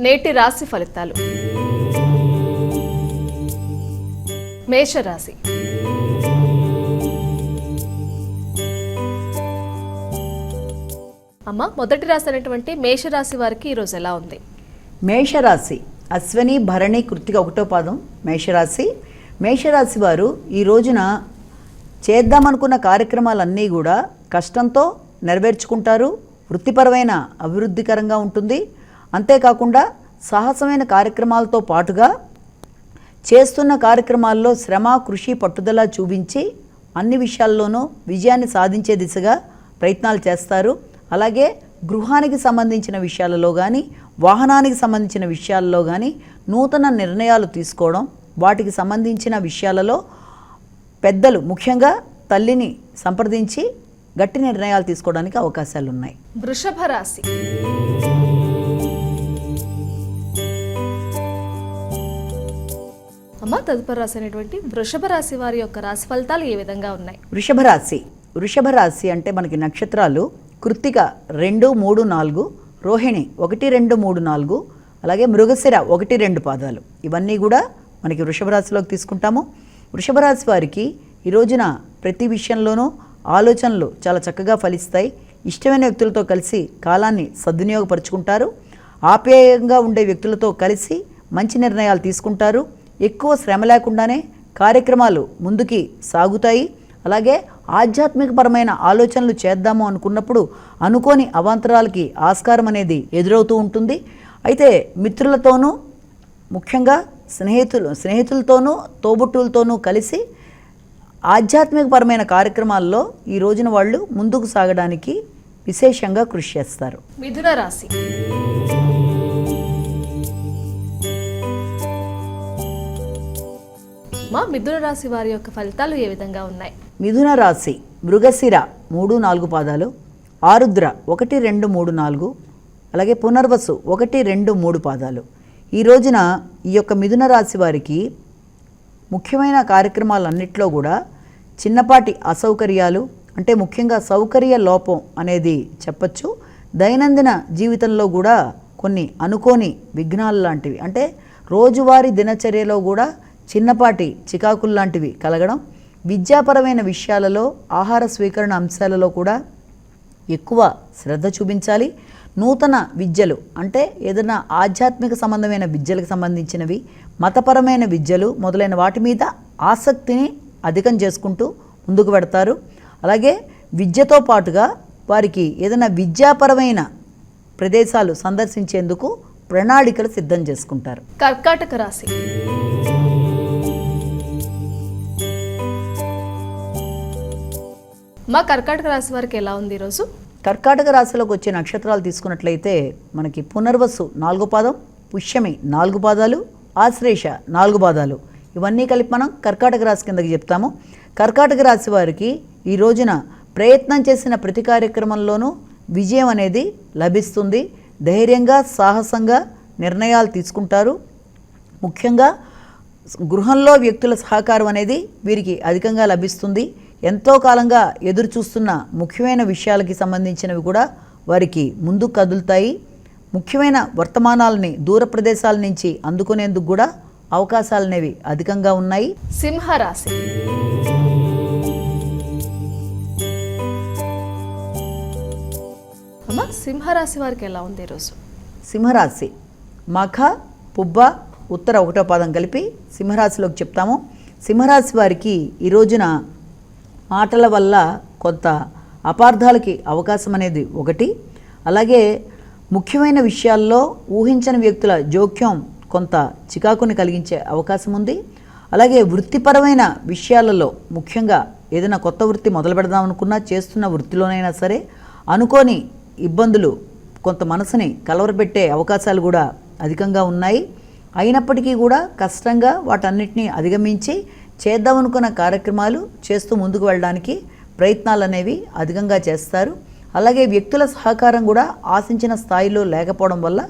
నేటి రాశి ఫలితాలు. మేషరాశి. అమ్మ, మొదటి రాశి అనేటువంటి మేషరాశి వారికి ఈరోజు ఎలా ఉంది? మేషరాశి అశ్వని భరణి కృత్తిక 1వ పాదం మేషరాశి. మేషరాశి వారు ఈ రోజున చేద్దామనుకున్న కార్యక్రమాలన్నీ కూడా కష్టంతో నెరవేర్చుకుంటారు. వృత్తిపరమైన అభివృద్ధికరంగా ఉంటుంది. అంతేకాకుండా సాహసమైన కార్యక్రమాలతో పాటుగా చేస్తున్న కార్యక్రమాల్లో శ్రమ, కృషి, పట్టుదల చూపించి అన్ని విషయాల్లోనూ విజయాన్ని సాధించే దిశగా ప్రయత్నాలు చేస్తారు. అలాగే గృహానికి సంబంధించిన విషయాలలో కానీ, వాహనానికి సంబంధించిన విషయాల్లో కానీ నూతన నిర్ణయాలు తీసుకోవడం, వాటికి సంబంధించిన విషయాలలో పెద్దలు ముఖ్యంగా తల్లిని సంప్రదించి గట్టి నిర్ణయాలు తీసుకోవడానికి అవకాశాలు ఉన్నాయి. వృషభ రాశి. అమ్మ, తదుపరి రాశి అనేటువంటి వృషభ రాశి వారి యొక్క రాశి ఫలితాలు ఏ విధంగా ఉన్నాయి? వృషభ రాశి అంటే మనకి నక్షత్రాలు కృత్తిక 2, 3, 4, రోహిణి 1, 2, 3, 4, అలాగే మృగశిర 1, 2 పాదాలు. ఇవన్నీ కూడా మనకి వృషభ రాశిలోకి తీసుకుంటాము. వృషభ రాశి వారికి ఈ రోజున ప్రతి విషయంలోనూ ఆలోచనలు చాలా చక్కగా ఫలిస్తాయి. ఇష్టమైన వ్యక్తులతో కలిసి కాలాన్ని సద్వినియోగపరుచుకుంటారు. ఆప్యాయంగా ఉండే వ్యక్తులతో కలిసి మంచి నిర్ణయాలు తీసుకుంటారు. ఎక్కువ శ్రమ లేకుండానే కార్యక్రమాలు ముందుకి సాగుతాయి. అలాగే ఆధ్యాత్మికపరమైన ఆలోచనలు చేద్దాము అనుకున్నప్పుడు అనుకోని అవాంతరాలకి ఆస్కారం అనేది ఎదురవుతూ ఉంటుంది. అయితే మిత్రులతోనూ ముఖ్యంగా స్నేహితులతోనూ తోబుట్టులతోనూ కలిసి ఆధ్యాత్మికపరమైన కార్యక్రమాల్లో ఈ రోజున వాళ్ళు ముందుకు సాగడానికి విశేషంగా కృషి చేస్తారు. మిథున రాశి. మిథున రాశి వారి యొక్క ఫలితాలు ఏ విధంగా ఉన్నాయి? మిథున రాశి మృగశిర 3, 4 పాదాలు, ఆరుద్ర 1, 2, 3, 4, అలాగే పునర్వసు 1, 2, 3 పాదాలు. ఈ రోజున ఈ యొక్క మిథున రాశి వారికి ముఖ్యమైన కార్యక్రమాలన్నింటిలో కూడా చిన్నపాటి అసౌకర్యాలు, అంటే ముఖ్యంగా సౌకర్య లోపం అనేది చెప్పచ్చు. దైనందిన జీవితంలో కూడా కొన్ని అనుకోని విఘ్నాలు లాంటివి, అంటే రోజువారీ దినచర్యలో కూడా చిన్నపాటి చికాకులు లాంటివి కలగడం, విద్యాపరమైన విషయాలలో, ఆహార స్వీకరణ అంశాలలో కూడా ఎక్కువ శ్రద్ధ చూపించాలి. నూతన విద్యలు, అంటే ఏదైనా ఆధ్యాత్మిక సంబంధమైన విద్యలకు సంబంధించినవి, మతపరమైన విద్యలు మొదలైన వాటి మీద ఆసక్తిని అధికం చేసుకుంటూ ముందుకు పెడతారు. అలాగే విద్యతో పాటుగా వారికి ఏదైనా విద్యాపరమైన ప్రదేశాలు సందర్శించేందుకు ప్రణాళికలు సిద్ధం చేసుకుంటారు. కర్కాటక రాశి. కర్కాటక రాశి వారికి ఎలా ఉంది ఈరోజు? కర్కాటక రాశిలోకి వచ్చే నక్షత్రాలు తీసుకున్నట్లయితే మనకి పునర్వసు 4వ పాదం, పుష్యమి 4 పాదాలు, ఆశ్లేష 4 పాదాలు. ఇవన్నీ కలిపి మనం కర్కాటక రాశి కిందకి చెప్తాము. కర్కాటక రాశి వారికి ఈ రోజున ప్రయత్నం చేసిన ప్రతి కార్యక్రమంలోనూ విజయం అనేది లభిస్తుంది. ధైర్యంగా, సాహసంగా నిర్ణయాలు తీసుకుంటారు. ముఖ్యంగా గృహంలో వ్యక్తుల సహకారం అనేది వీరికి అధికంగా లభిస్తుంది. ఎంతో కాలంగా ఎదురు చూస్తున్న ముఖ్యమైన విషయాలకి సంబంధించినవి కూడా వారికి ముందుకు కదులుతాయి. ముఖ్యమైన వర్తమానాలని దూర ప్రదేశాల నుంచి అందుకునేందుకు కూడా అవకాశాలు అనేవి అధికంగా ఉన్నాయి. సింహరాశి. సింహరాశి వారికి ఎలా ఉంది ఈరోజు? సింహరాశి మఖ, పుబ్బ, ఉత్తర 1వ పాదం కలిపి సింహరాశిలోకి చెప్తాము. సింహరాశి వారికి ఈ రోజున మాటల వల్ల కొంత అపార్థాలకి అవకాశం అనేది ఒకటి. అలాగే ముఖ్యమైన విషయాల్లో ఊహించని వ్యక్తుల జోక్యం కొంత చికాకుని కలిగించే అవకాశం ఉంది. అలాగే వృత్తిపరమైన విషయాలలో ముఖ్యంగా ఏదైనా కొత్త వృత్తి మొదలు పెడదాం అనుకున్నా, చేస్తున్న వృత్తిలోనైనా సరే అనుకోని ఇబ్బందులు కొంత మనసుని కలవరపెట్టే అవకాశాలు కూడా అధికంగా ఉన్నాయి. అయినప్పటికీ కూడా కష్టంగా వాటన్నిటినీ అధిగమించి చేద్దామనుకున్న కార్యక్రమాలు చేస్తూ ముందుకు వెళ్ళడానికి ప్రయత్నాలు అనేవి అధికంగా చేస్తారు. అలాగే వ్యక్తుల సహకారం కూడా ఆశించిన స్థాయిలో లేకపోవడం వల్ల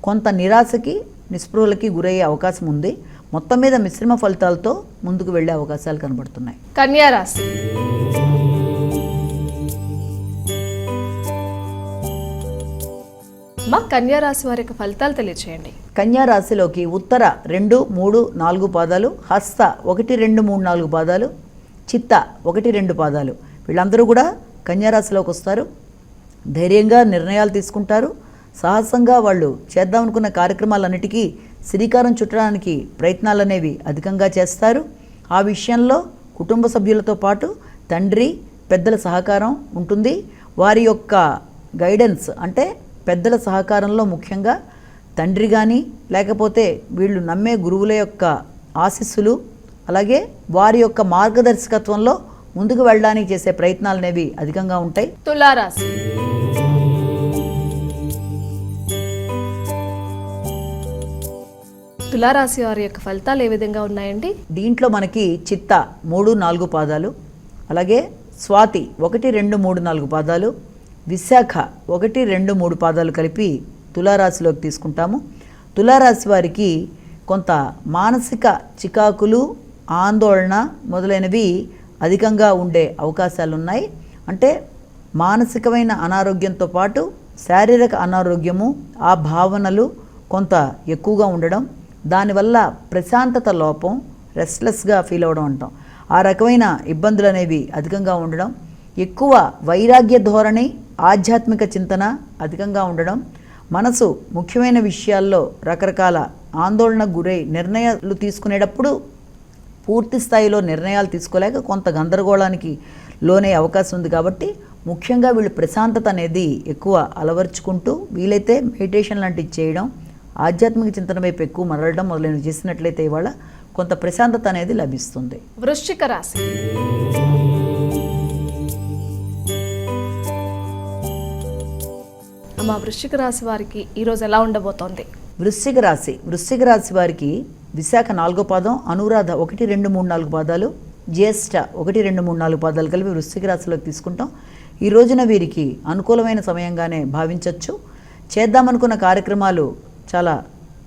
కొంత నిరాశకి, నిస్పృహలకి గురయ్యే అవకాశం ఉంది. మొత్తం మీద మిశ్రమ ఫలితాలతో ముందుకు వెళ్ళే అవకాశాలు కనబడుతున్నాయి. కన్యా రాశి. అమ్మ కన్యా రాశి వారి యొక్క ఫలితాలు తెలియచేయండి. కన్యా రాశిలోకి ఉత్తర 2, 3, 4 పాదాలు, హస్త 1, 2, 3, 4 పాదాలు, చిత్త 1, 2 పాదాలు వీళ్ళందరూ కూడా కన్యా రాశిలోకి వస్తారు. ధైర్యంగా నిర్ణయాలు తీసుకుంటారు. సాహసంగా వాళ్ళు చేద్దామనుకున్న కార్యక్రమాలన్నిటికీ శ్రీకారం చుట్టడానికి ప్రయత్నాలు అనేవి అధికంగా చేస్తారు. ఆ విషయంలో కుటుంబ సభ్యులతో పాటు తండ్రి పెద్దల సహకారం ఉంటుంది. వారి యొక్క గైడెన్స్ అంటే పెద్దల సహకారంలో ముఖ్యంగా తండ్రి కానీ లేకపోతే వీళ్ళు నమ్మే గురువుల యొక్క ఆశీస్సులు, అలాగే వారి యొక్క మార్గదర్శకత్వంలో ముందుకు వెళ్ళడానికి చేసే ప్రయత్నాలు అనేవి అధికంగా ఉంటాయి. తులారాశి. తులారాశి వారి యొక్క ఫలితాలు ఏ విధంగా ఉన్నాయండి? దీంట్లో మనకి చిత్త 3, 4 పాదాలు, అలాగే స్వాతి 1, 2, 3, 4 పాదాలు, విశాఖ 1, 2, 3 పాదాలు కలిపి తులారాశిలోకి తీసుకుంటాము. తులారాశి వారికి కొంత మానసిక చికాకులు, ఆందోళన మొదలైనవి అధికంగా ఉండే అవకాశాలు ఉన్నాయి. అంటే మానసికమైన అనారోగ్యంతో పాటు శారీరక అనారోగ్యము, ఆ భావనలు కొంత ఎక్కువగా ఉండడం, దానివల్ల ప్రశాంతత లోపం, రెస్ట్లెస్గా ఫీల్ అవ్వడం అంటాం, ఆ రకమైన ఇబ్బందులు అనేవి అధికంగా ఉండడం, ఎక్కువ వైరాగ్య ధోరణి, ఆధ్యాత్మిక చింతన అధికంగా ఉండడం, మనసు ముఖ్యమైన విషయాల్లో రకరకాల ఆందోళనకు గురై నిర్ణయాలు తీసుకునేటప్పుడు పూర్తి స్థాయిలో నిర్ణయాలు తీసుకోలేక కొంత గందరగోళానికి లోనే అవకాశం ఉంది. కాబట్టి ముఖ్యంగా వీళ్ళు ప్రశాంతత అనేది ఎక్కువ అలవర్చుకుంటూ వీలైతే మెడిటేషన్ లాంటివి చేయడం, ఆధ్యాత్మిక చింతన వైపు ఎక్కువ మరలడం మొదలైనవి చేసినట్లయితే ఇవాళ కొంత ప్రశాంతత అనేది లభిస్తుంది. వృశ్చిక రాశి. అమ్మ వృశ్చిక రాశి వారికి ఈరోజు ఎలా ఉండబోతోంది? వృశ్చిక రాశి వారికి విశాఖ 4వ పాదం, అనురాధ 1, 2, 3, 4 పాదాలు, జ్యేష్ఠ 1, 2, 3, 4 పాదాలు కలిపి వృశ్చిక రాశిలోకి తీసుకుంటాం. ఈ రోజున వీరికి అనుకూలమైన సమయంగానే భావించవచ్చు. చేద్దామనుకున్న కార్యక్రమాలు చాలా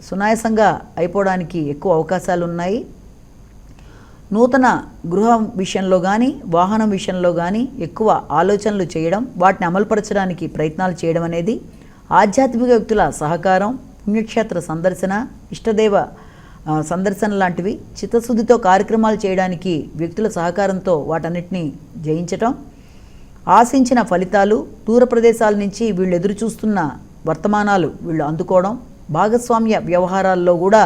సునాయాసంగా అయిపోవడానికి ఎక్కువ అవకాశాలు ఉన్నాయి. నూతన గృహం విషయంలో కానీ వాహనం విషయంలో కానీ ఎక్కువ ఆలోచనలు చేయడం, వాటిని అమలుపరచడానికి ప్రయత్నాలు చేయడం అనేది, ఆధ్యాత్మిక వ్యక్తుల సహకారం, పుణ్యక్షేత్ర సందర్శన, ఇష్టదేవ సందర్శన లాంటివి చిత్తశుద్ధితో కార్యక్రమాలు చేయడానికి వ్యక్తుల సహకారంతో వాటన్నిటిని జయించటం, ఆశించిన ఫలితాలు, దూర ప్రదేశాల నుంచి వీళ్ళు ఎదురు చూస్తున్న వర్తమానాలు వీళ్ళు అందుకోవడం, భాగస్వామ్య వ్యవహారాల్లో కూడా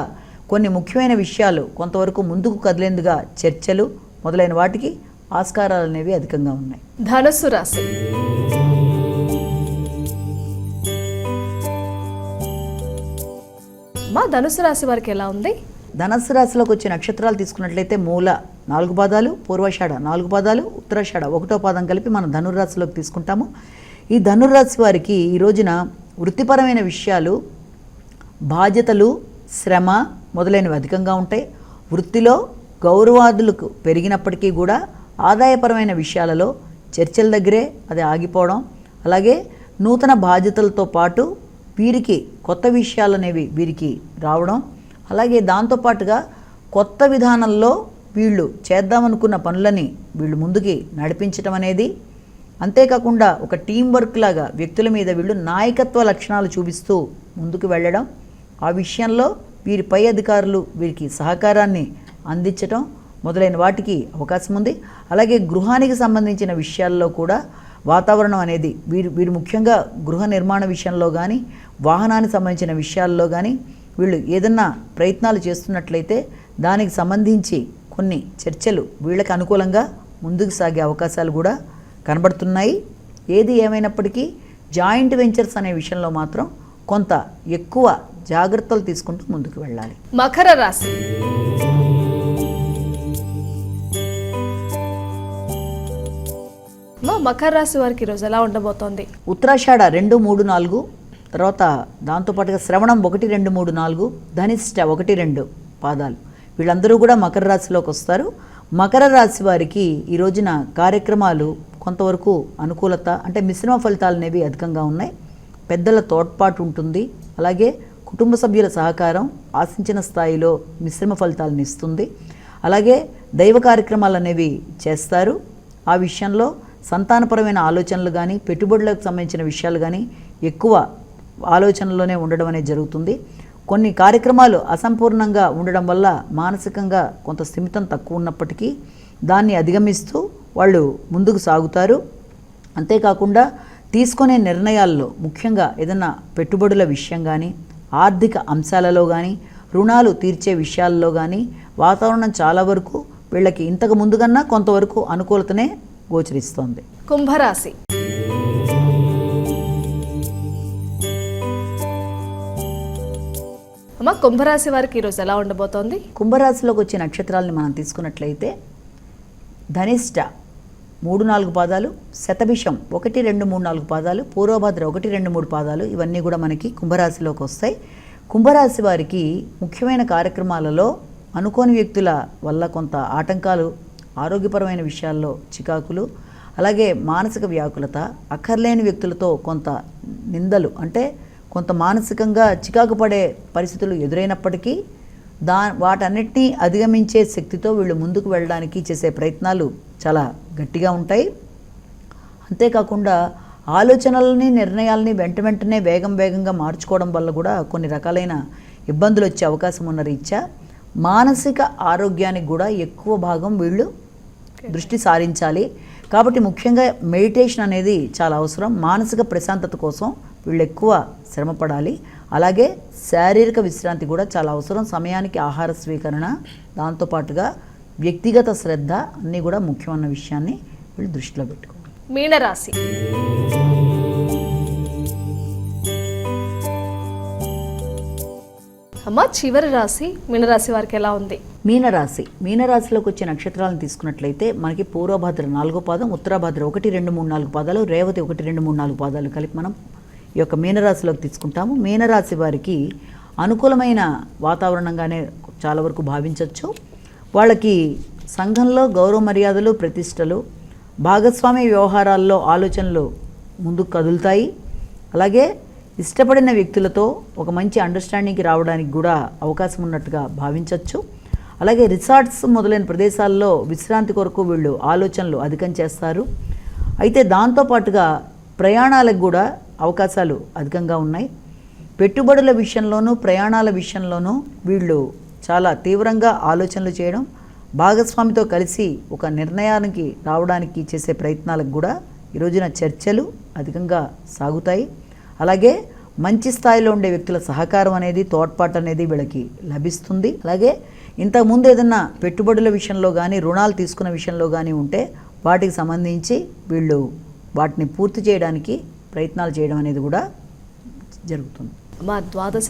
కొన్ని ముఖ్యమైన విషయాలు కొంతవరకు ముందుకు కదిలేందుగా చర్చలు మొదలైన వాటికి ఆస్కారాలు అనేవి అధికంగా ఉన్నాయి. ధనుస్సు రాశి. మా ధనుస్సు రాశి వారికి ఎలా ఉంది? ధనుస్సు రాశిలోకి వచ్చే నక్షత్రాలు తీసుకున్నట్లయితే మూల 4 పాదాలు, పూర్వాషాఢ 4 పాదాలు, ఉత్తరాషాఢ 1వ పాదం కలిపి మనం ధనుర్రాశిలోకి తీసుకుంటాము. ఈ ధనుర్రాశి వారికి ఈ రోజున వృత్తిపరమైన విషయాలు, బాధ్యతలు, శ్రమ మొదలైనవి అధికంగా ఉంటాయి. వృత్తిలో గౌరవాదులకు పెరిగినప్పటికీ కూడా ఆదాయపరమైన విషయాలలో చర్చల దగ్గరే అది ఆగిపోవడం, అలాగే నూతన బాధ్యతలతో పాటు వీరికి కొత్త విషయాలు అనేవి వీరికి రావడం, అలాగే దాంతోపాటుగా కొత్త విధానంలో వీళ్ళు చేద్దామనుకున్న పనులని వీళ్ళు ముందుకి నడిపించడం అనేది, అంతేకాకుండా ఒక టీం వర్క్ లాగా వ్యక్తుల మీద వీళ్ళు నాయకత్వ లక్షణాలు చూపిస్తూ ముందుకు వెళ్ళడం, ఆ విషయంలో వీరి పై అధికారులు వీరికి సహకారాన్ని అందించడం మొదలైన వాటికి అవకాశం ఉంది. అలాగే గృహానికి సంబంధించిన విషయాల్లో కూడా వాతావరణం అనేది వీరు ముఖ్యంగా గృహ నిర్మాణ విషయంలో కానీ వాహనానికి సంబంధించిన విషయాల్లో కానీ వీళ్ళు ఏదన్నా ప్రయత్నాలు చేస్తున్నట్లయితే దానికి సంబంధించి కొన్ని చర్చలు వీళ్ళకి అనుకూలంగా ముందుకు సాగే అవకాశాలు కూడా కనబడుతున్నాయి. ఏది ఏమైనప్పటికీ జాయింట్ వెంచర్స్ అనే విషయంలో మాత్రం కొంత ఎక్కువ జాగ్రత్తలు తీసుకుంటూ ముందుకు వెళ్ళాలి. మకర రాశి. మకర రాశి వారికి ఈరోజు ఎలా ఉండబోతోంది? ఉత్తరాషాఢ 2, 3, 4, తర్వాత దాంతోపాటుగా శ్రవణం 1, 2, 3, 4, ధనిష్ట 1, 2 పాదాలు వీళ్ళందరూ కూడా మకర రాశిలోకి వస్తారు. మకర రాశి వారికి ఈ రోజున కార్యక్రమాలు కొంతవరకు అనుకూలత అంటే మిశ్రమ ఫలితాలు అనేవి అధికంగా ఉన్నాయి. పెద్దల తోడ్పాటు ఉంటుంది, అలాగే కుటుంబ సభ్యుల సహకారం ఆశించిన స్థాయిలో మిశ్రమ ఫలితాలను ఇస్తుంది. అలాగే దైవ కార్యక్రమాలు అనేవి చేస్తారు. ఆ విషయంలో సంతానపరమైన ఆలోచనలు కానీ పెట్టుబడులకు సంబంధించిన విషయాలు కానీ ఎక్కువ ఆలోచనలోనే ఉండడం అనేది జరుగుతుంది. కొన్ని కార్యక్రమాలు అసంపూర్ణంగా ఉండడం వల్ల మానసికంగా కొంత స్థిమితం తక్కువ ఉన్నప్పటికీ దాన్ని అధిగమిస్తూ వాళ్ళు ముందుకు సాగుతారు. అంతేకాకుండా తీసుకునే నిర్ణయాల్లో ముఖ్యంగా ఏదైనా పెట్టుబడుల విషయం కానీ, ఆర్థిక అంశాలలో కానీ, రుణాలు తీర్చే విషయాల్లో కానీ వాతావరణం చాలా వరకు వీళ్ళకి ఇంతకు ముందు కన్నా కొంతవరకు అనుకూలతనే గోచరిస్తోంది. కుంభరాశి. అమ్మ, కుంభరాశి వారికి ఈరోజు ఎలా ఉండబోతోంది? కుంభరాశిలోకి వచ్చే నక్షత్రాలని మనం తీసుకున్నట్లయితే ధనిష్ట 3-4 పాదాలు, శతభిషం 1-2-3-4 పాదాలు, పూర్వభద్ర 1-2-3 పాదాలు, ఇవన్నీ కూడా మనకి కుంభరాశిలోకి వస్తాయి. కుంభరాశి వారికి ముఖ్యమైన కార్యక్రమాలలో అనుకోని వ్యక్తుల వల్ల కొంత ఆటంకాలు, ఆరోగ్యపరమైన విషయాల్లో చికాకులు, అలాగే మానసిక వ్యాకులత, అక్కర్లేని వ్యక్తులతో కొంత నిందలు, అంటే కొంత మానసికంగా చికాకు పడే పరిస్థితులు ఎదురైనప్పటికీ వాటన్నిటినీ అధిగమించే శక్తితో వీళ్ళు ముందుకు వెళ్ళడానికి చేసే ప్రయత్నాలు చాలా గట్టిగా ఉంటాయి. అంతేకాకుండా ఆలోచనలని, నిర్ణయాలని వెంటనే వేగంగా మార్చుకోవడం వల్ల కూడా కొన్ని రకాలైన ఇబ్బందులు వచ్చే అవకాశం ఉన్న రీత్యా మానసిక ఆరోగ్యానికి కూడా ఎక్కువ భాగం వీళ్ళు దృష్టి సారించాలి. కాబట్టి ముఖ్యంగా మెడిటేషన్ అనేది చాలా అవసరం. మానసిక ప్రశాంతత కోసం వీళ్ళు ఎక్కువ శ్రమపడాలి. అలాగే శారీరక విశ్రాంతి కూడా చాలా అవసరం. సమయానికి ఆహార స్వీకరణ, దాంతోపాటుగా వ్యక్తిగత శ్రద్ధ అన్నీ కూడా ముఖ్యమైన విషయాన్ని వీళ్ళు దృష్టిలో పెట్టుకోవాలి. మీనరాశి. అమ్మ, చివరి రాశి మీనరాశి వారికి ఎలా ఉంది? మీనరాశిలోకి వచ్చే నక్షత్రాలను తీసుకున్నట్లయితే మనకి పూర్వభద్ర 4వ పాదం, ఉత్తరాభద్ర 1-2-3-4 పాదాలు, రేవతి 1-2-3-4 పాదాలు కలిపి మనం ఈ యొక్క మీనరాశిలోకి తీసుకుంటాము. మీనరాశి వారికి అనుకూలమైన వాతావరణంగానే చాలా వరకు భావించవచ్చు. వాళ్ళకి సంఘంలో గౌరవ మర్యాదలు, ప్రతిష్టలు, భాగస్వామ్య వ్యవహారాల్లో ఆలోచనలు ముందుకు కదులుతాయి. అలాగే ఇష్టపడిన వ్యక్తులతో ఒక మంచి అండర్స్టాండింగ్కి రావడానికి కూడా అవకాశం ఉన్నట్టుగా భావించవచ్చు. అలాగే రిసార్ట్స్ మొదలైన ప్రదేశాల్లో విశ్రాంతి కొరకు వీళ్ళు ఆలోచనలు అధికం చేస్తారు. అయితే దాంతోపాటుగా ప్రయాణాలకు కూడా అవకాశాలు అధికంగా ఉన్నాయి. పెట్టుబడుల విషయంలోనూ ప్రయాణాల విషయంలోనూ వీళ్ళు చాలా తీవ్రంగా ఆలోచనలు చేయడం, భాగస్వామితో కలిసి ఒక నిర్ణయానికి రావడానికి చేసే ప్రయత్నాలకు కూడా ఈ రోజున చర్చలు అధికంగా సాగుతాయి. అలాగే మంచి స్థాయిలో ఉండే వ్యక్తుల సహకారం అనేది, తోడ్పాటు అనేది వీళ్ళకి లభిస్తుంది. అలాగే ఇంతకుముందు ఏదన్నా పెట్టుబడుల విషయంలో కానీ, రుణాలు తీసుకున్న విషయంలో కానీ ఉంటే వాటికి సంబంధించి వీళ్ళు వాటిని పూర్తి చేయడానికి ప్రయత్నాలు చేయడం అనేది కూడా జరుగుతుంది. మా ద్వాదశ